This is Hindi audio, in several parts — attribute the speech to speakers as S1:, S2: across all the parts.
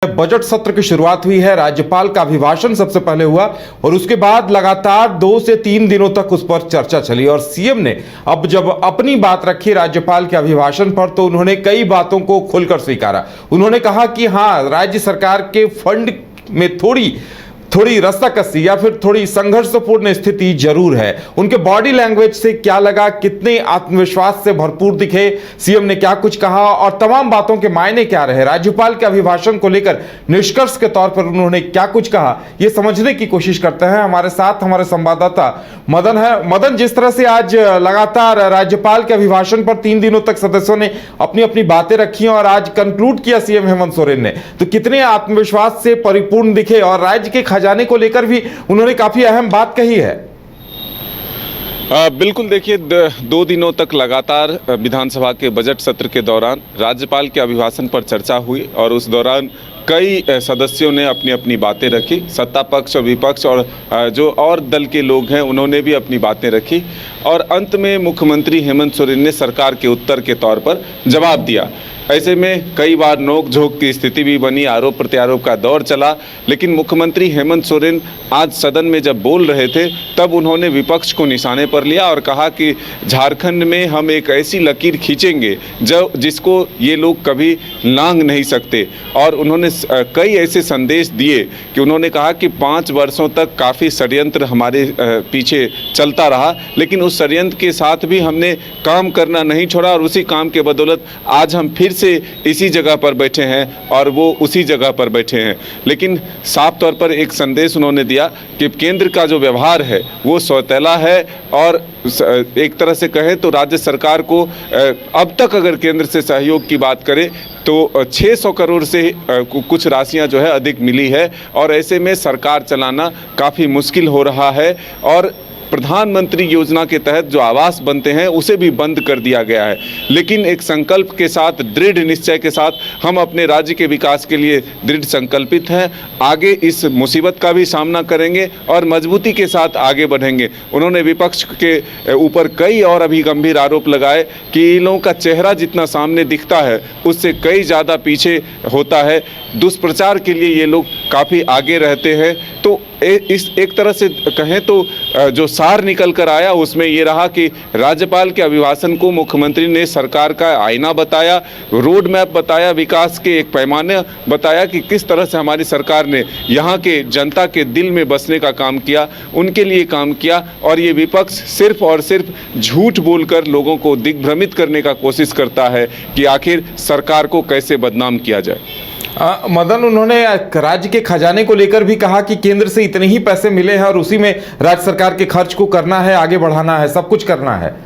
S1: बजट सत्र की शुरुआत हुई है। राज्यपाल का अभिभाषण सबसे पहले हुआ और उसके बाद लगातार 2 से 3 दिनों तक उस पर चर्चा चली और सीएम ने अब जब अपनी बात रखी राज्यपाल के अभिभाषण पर तो उन्होंने कई बातों को खुलकर स्वीकारा। उन्होंने कहा कि हाँ, राज्य सरकार के फंड में थोड़ी रस्साकसी या फिर थोड़ी संघर्षपूर्ण स्थिति जरूर है। उनके बॉडी लैंग्वेज से क्या लगा, कितने आत्मविश्वास से भरपूर दिखे, सीएम ने क्या कुछ कहा और तमाम बातों के मायने क्या रहे, राज्यपाल के अभिभाषण को लेकर निष्कर्ष के तौर पर उन्होंने क्या कुछ कहा, ये समझने की कोशिश करते हैं। हमारे साथ हमारे संवाददाता मदन है। मदन, जिस तरह से आज लगातार राज्यपाल के अभिभाषण पर 3 दिनों तक सदस्यों ने अपनी अपनी बातें रखी और आज कंक्लूड किया सीएम हेमंत सोरेन ने, तो कितने आत्मविश्वास से परिपूर्ण दिखे और राज्य के खजाने को लेकर भी उन्होंने काफी अहम बात कही है।
S2: बिल्कुल, देखिए 2 दिनों तक लगातार विधानसभा के बजट सत्र के दौरान राज्यपाल के अभिभाषण पर चर्चा हुई और उस दौरान कई सदस्यों ने अपनी अपनी बातें रखी। सत्ता पक्ष और विपक्ष और जो और दल के लोग हैं उन्होंने भी अपनी बातें रखी और अंत में मुख्यमंत्री हेमंत सोरेन ने सरकार के उत्तर के तौर पर जवाब दिया। ऐसे में कई बार नोक-झोंक की स्थिति भी बनी, आरोप प्रत्यारोप का दौर चला, लेकिन मुख्यमंत्री हेमंत सोरेन आज सदन में जब बोल रहे थे तब उन्होंने विपक्ष को निशाने पर लिया और कहा कि झारखंड में हम एक ऐसी लकीर खींचेंगे जिसको ये लोग कभी लांघ नहीं सकते। और उन्होंने कई ऐसे संदेश दिए कि उन्होंने कहा कि 5 वर्षों तक काफ़ी षड्यंत्र हमारे पीछे चलता रहा, लेकिन उस षड्यंत्र के साथ भी हमने काम करना नहीं छोड़ा और उसी काम के बदौलत आज हम फिर से इसी जगह पर बैठे हैं और वो उसी जगह पर बैठे हैं। लेकिन साफ तौर पर एक संदेश उन्होंने दिया कि केंद्र का जो व्यवहार है वो सौतेला है और एक तरह से कहें तो राज्य सरकार को अब तक अगर केंद्र से सहयोग की बात करें तो 600 करोड़ से कुछ राशियां जो है अधिक मिली है और ऐसे में सरकार चलाना काफ़ी मुश्किल हो रहा है और प्रधानमंत्री योजना के तहत जो आवास बनते हैं उसे भी बंद कर दिया गया है। लेकिन एक संकल्प के साथ, दृढ़ निश्चय के साथ हम अपने राज्य के विकास के लिए दृढ़ संकल्पित हैं, आगे इस मुसीबत का भी सामना करेंगे और मजबूती के साथ आगे बढ़ेंगे। उन्होंने विपक्ष के ऊपर कई और अभी गंभीर आरोप लगाए कि इन लोगों का चेहरा जितना सामने दिखता है उससे कई ज़्यादा पीछे होता है, दुष्प्रचार के लिए ये लोग काफ़ी आगे रहते हैं। तो इस एक तरह से कहें तो जो सार निकल कर आया उसमें ये रहा कि राज्यपाल के अभिभाषण को मुख्यमंत्री ने सरकार का आईना बताया, रोड मैप बताया, विकास के एक पैमाने बताया कि किस तरह से हमारी सरकार ने यहाँ के जनता के दिल में बसने का काम किया, उनके लिए काम किया और ये विपक्ष सिर्फ और सिर्फ झूठ बोलकर लोगों को दिग्भ्रमित करने का कोशिश करता है कि आखिर सरकार को कैसे बदनाम किया जाए।
S1: मदन, उन्होंने राज्य के खजाने को लेकर भी कहा कि केंद्र से इतने ही पैसे मिले हैं और उसी में राज्य सरकार के खर्च को करना है, आगे बढ़ाना है, सब कुछ करना है।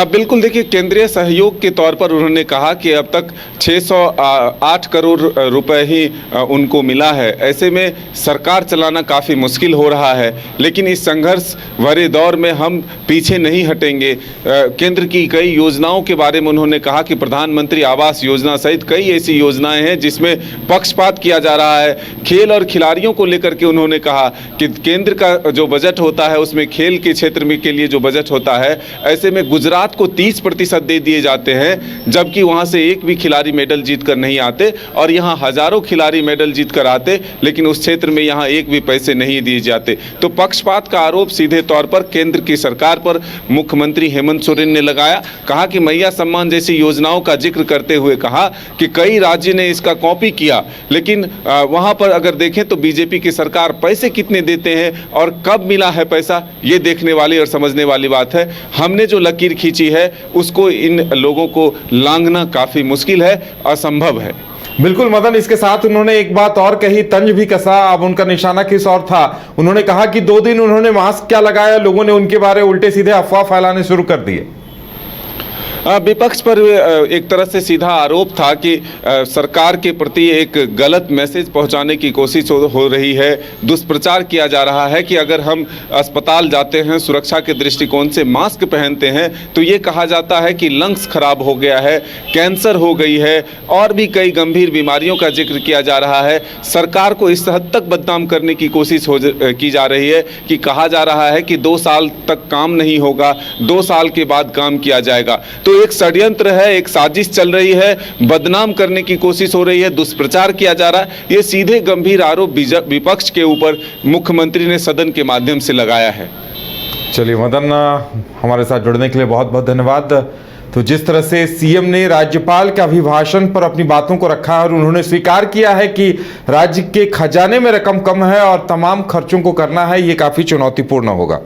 S2: बिल्कुल, देखिए केंद्रीय सहयोग के तौर पर उन्होंने कहा कि अब तक 608 करोड़ रुपए ही उनको मिला है। ऐसे में सरकार चलाना काफ़ी मुश्किल हो रहा है, लेकिन इस संघर्ष भरे दौर में हम पीछे नहीं हटेंगे। केंद्र की कई योजनाओं के बारे में उन्होंने कहा कि प्रधानमंत्री आवास योजना सहित कई ऐसी योजनाएं हैं जिसमें पक्षपात किया जा रहा है। खेल और खिलाड़ियों को लेकर के उन्होंने कहा कि केंद्र का जो बजट होता है उसमें खेल के क्षेत्र में के लिए जो बजट होता है, ऐसे में गुजरात को 30% दे दिए जाते हैं, जबकि वहां से एक भी खिलाड़ी मेडल जीतकर नहीं आते और यहां हजारों खिलाड़ी मेडल जीतकर आते, लेकिन उस क्षेत्र में यहां एक भी पैसे नहीं दिए जाते। तो पक्षपात का आरोप सीधे तौर पर केंद्र की सरकार पर मुख्यमंत्री हेमंत सोरेन ने लगाया। कहा कि मैया सम्मान जैसी योजनाओं का जिक्र करते हुए कहा कि कई राज्य ने इसका कॉपी किया, लेकिन वहां पर अगर देखें तो बीजेपी की सरकार पैसे कितने देते हैं और कब मिला है पैसा, ये देखने वाली और समझने वाली बात है। हमने जो लकीर खींची है उसको इन लोगों को लांघना काफी मुश्किल है, असंभव है।
S1: बिल्कुल मदन, इसके साथ उन्होंने एक बात और कही, तंज भी कसा। अब उनका निशाना किस और था? उन्होंने कहा कि 2 दिन उन्होंने मास्क क्या लगाया, लोगों ने उनके बारे उल्टे सीधे अफवाह फैलाने शुरू कर दिए।
S2: विपक्ष पर एक तरह से सीधा आरोप था कि सरकार के प्रति एक गलत मैसेज पहुंचाने की कोशिश हो रही है, दुष्प्रचार किया जा रहा है कि अगर हम अस्पताल जाते हैं सुरक्षा के दृष्टिकोण से मास्क पहनते हैं तो ये कहा जाता है कि लंग्स खराब हो गया है, कैंसर हो गई है और भी कई गंभीर बीमारियों का जिक्र किया जा रहा है। सरकार को इस हद तक बदनाम करने की कोशिश की जा रही है कि कहा जा रहा है कि 2 साल तक काम नहीं होगा, 2 साल के बाद काम किया जाएगा। तो एक षड्यंत्र है, एक साजिश चल रही है, बदनाम करने की कोशिश हो रही है, दुष्प्रचार किया जा रहा है। ये सीधे गंभीर आरोप विपक्ष के ऊपर मुख्यमंत्री ने सदन के माध्यम से लगाया है।
S1: चलिए मदन, हमारे साथ जुड़ने के लिए बहुत बहुत धन्यवाद। तो जिस तरह से सीएम ने राज्यपाल के अभिभाषण पर अपनी बातों को रखा है और उन्होंने स्वीकार किया है कि राज्य के खजाने में रकम कम है और तमाम खर्चों को करना है, ये काफ़ी चुनौतीपूर्ण होगा।